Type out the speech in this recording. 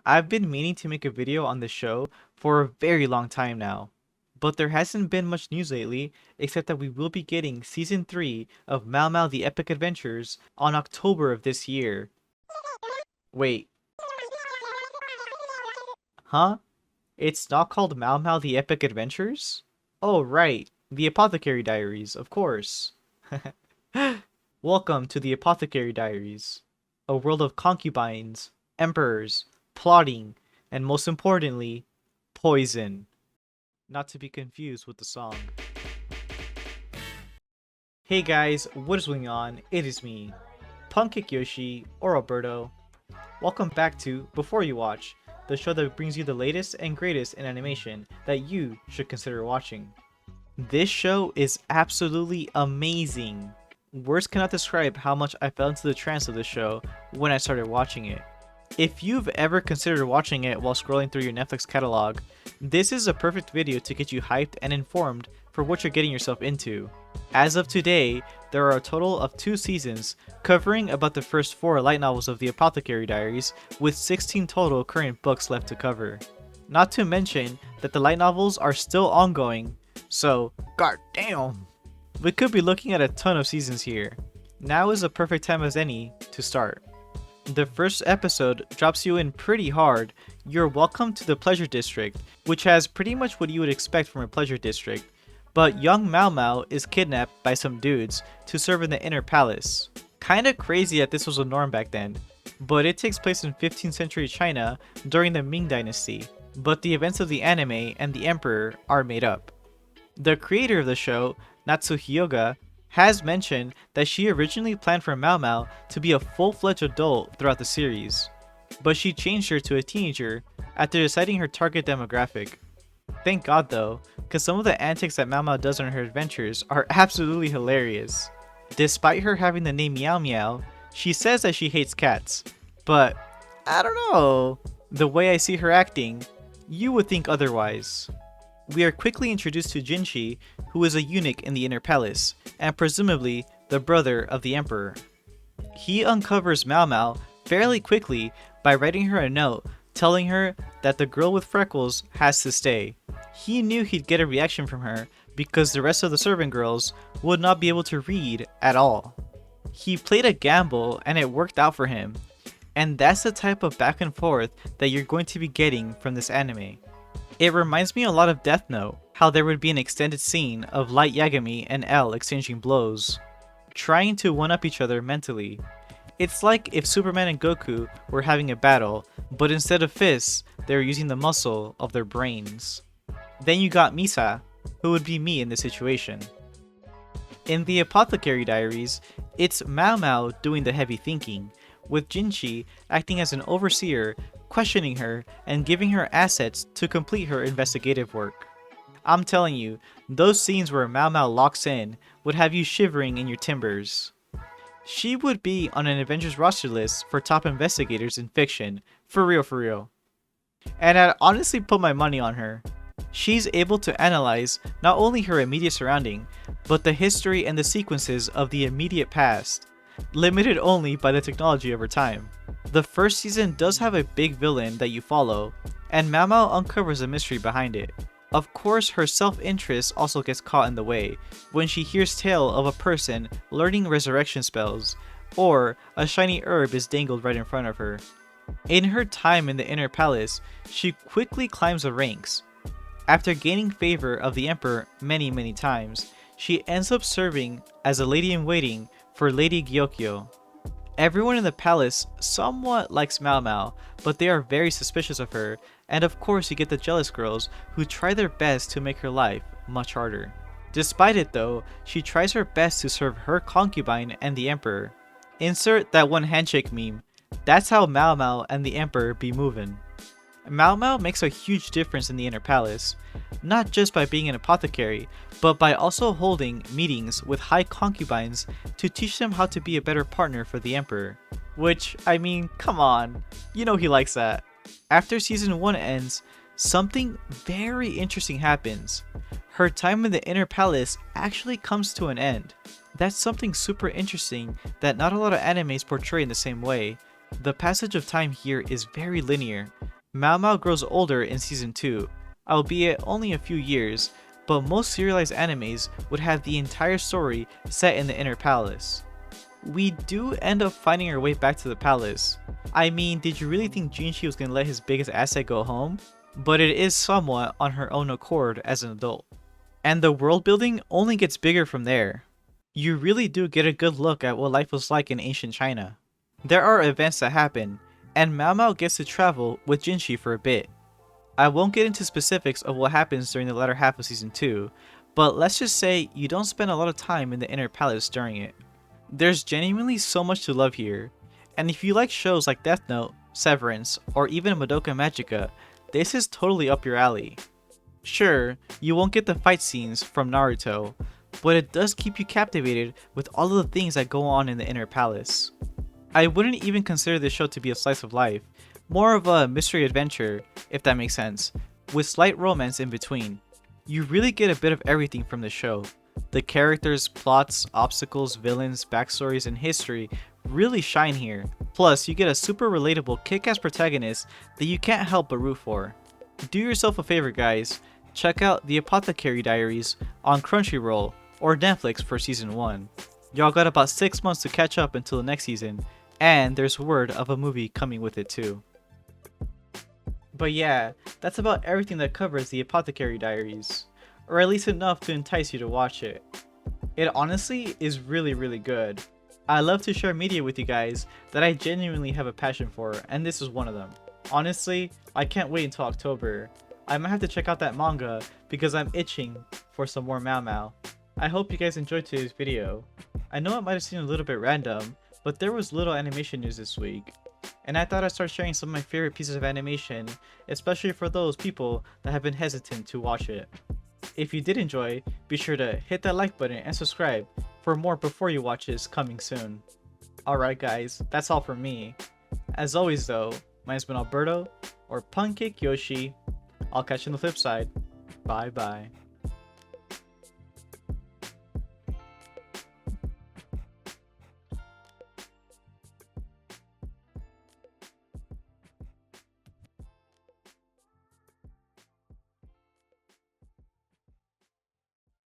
I've been meaning to make a video on the show for a very long time now, but there hasn't been much news lately except that we will be getting season 3 of Mao Mao the Epic Adventures on October of this year. Wait, huh? It's not called Mao Mao the Epic Adventures? Oh, right, the Apothecary Diaries, of course. Welcome to the Apothecary Diaries, a world of concubines, emperors, plotting, and most importantly, poison. Not to be confused with the song. Hey guys, what is going on? It is me, Punkik Yoshi, or Alberto. Welcome back to Before You Watch, the show that brings you the latest and greatest in animation that you should consider watching. This show is absolutely amazing. Words cannot describe how much I fell into the trance of the show when I started watching it. If you've ever considered watching it while scrolling through your Netflix catalog, this is a perfect video to get you hyped and informed for what you're getting yourself into. As of today, there are a total of 2 seasons covering about the first 4 light novels of the Apothecary Diaries, with 16 total current books left to cover. Not to mention that the light novels are still ongoing, so goddamn! We could be looking at a ton of seasons here. Now is a perfect time as any to start. The first episode drops you in pretty hard. You're welcome to the Pleasure District, which has pretty much what you would expect from a pleasure district, but young Mao Mao is kidnapped by some dudes to serve in the inner palace. Kinda crazy that this was a norm back then, but it takes place in 15th century China during the Ming Dynasty, but the events of the anime and the emperor are made up. The creator of the show, Natsuhyoga, has mentioned that she originally planned for Mao Mao to be a full-fledged adult throughout the series, but she changed her to a teenager after deciding her target demographic. Thank God though, because some of the antics that Mao Mao does on her adventures are absolutely hilarious. Despite her having the name Meow Meow, she says that she hates cats, but I don't know, the way I see her acting, you would think otherwise. We are quickly introduced to Jinshi, who is a eunuch in the inner palace, and presumably the brother of the emperor. He uncovers Mao Mao fairly quickly by writing her a note telling her that the girl with freckles has to stay. He knew he'd get a reaction from her because the rest of the servant girls would not be able to read at all. He played a gamble and it worked out for him, and that's the type of back and forth that you're going to be getting from this anime. It reminds me a lot of Death Note, how there would be an extended scene of Light Yagami and L exchanging blows, trying to one-up each other mentally. It's like if Superman and Goku were having a battle, but instead of fists, they're using the muscle of their brains. Then you got Misa, who would be me in this situation. In the Apothecary Diaries, it's Mao Mao doing the heavy thinking, with Jinshi acting as an overseer, questioning her and giving her assets to complete her investigative work. I'm telling you, those scenes where Mao Mao locks in would have you shivering in your timbers. She would be on an Avengers roster list for top investigators in fiction, for real for real. And I'd honestly put my money on her. She's able to analyze not only her immediate surrounding, but the history and the sequences of the immediate past, limited only by the technology of her time. The first season does have a big villain that you follow, and Mao Mao uncovers the mystery behind it. Of course, her self-interest also gets caught in the way when she hears tale of a person learning resurrection spells, or a shiny herb is dangled right in front of her. In her time in the inner palace, she quickly climbs the ranks. After gaining favor of the emperor many times, she ends up serving as a lady-in-waiting for Lady Gyokyo. Everyone in the palace somewhat likes Mao Mao, but they are very suspicious of her, and of course you get the jealous girls who try their best to make her life much harder. Despite it though, she tries her best to serve her concubine and the emperor. Insert that one handshake meme. That's how Mao Mao and the emperor be moving. Mao Mao makes a huge difference in the inner palace, not just by being an apothecary, but by also holding meetings with high concubines to teach them how to be a better partner for the emperor. Which, I mean, come on, you know he likes that. After season 1 ends, something very interesting happens. Her time in the inner palace actually comes to an end. That's something super interesting that not a lot of animes portray in the same way. The passage of time here is very linear. Mao Mao grows older in season 2, albeit only a few years, but most serialized animes would have the entire story set in the inner palace. We do end up finding our way back to the palace. I mean, did you really think Jinshi was gonna let his biggest asset go home? But it is somewhat on her own accord as an adult. And the world building only gets bigger from there. You really do get a good look at what life was like in ancient China. There are events that happen, and Mao Mao gets to travel with Jinshi for a bit. I won't get into specifics of what happens during the latter half of season 2, but let's just say you don't spend a lot of time in the inner palace during it. There's genuinely so much to love here, and if you like shows like Death Note, Severance, or even Madoka Magica, this is totally up your alley. Sure, you won't get the fight scenes from Naruto, but it does keep you captivated with all of the things that go on in the inner palace. I wouldn't even consider this show to be a slice of life, more of a mystery adventure, if that makes sense, with slight romance in between. You really get a bit of everything from the show. The characters, plots, obstacles, villains, backstories, and history really shine here. Plus, you get a super relatable kick-ass protagonist that you can't help but root for. Do yourself a favor guys, check out the Apothecary Diaries on Crunchyroll or Netflix for season 1. Y'all got about 6 months to catch up until the next season, and there's word of a movie coming with it too. But yeah, that's about everything that covers the Apothecary Diaries, or at least enough to entice you to watch it. It honestly is really good. I love to share media with you guys that I genuinely have a passion for, and this is one of them. Honestly, I can't wait until October. I might have to check out that manga because I'm itching for some more Mao Mao. I hope you guys enjoyed today's video. I know it might have seemed a little bit random, but there was little animation news this week, and I thought I'd start sharing some of my favorite pieces of animation, especially for those people that have been hesitant to watch it. If you did enjoy, be sure to hit that like button and subscribe for more before you watch this coming soon. Alright guys, that's all from me. As always though, my name's been Alberto, or Pancake Yoshi. I'll catch you on the flip side. Bye bye.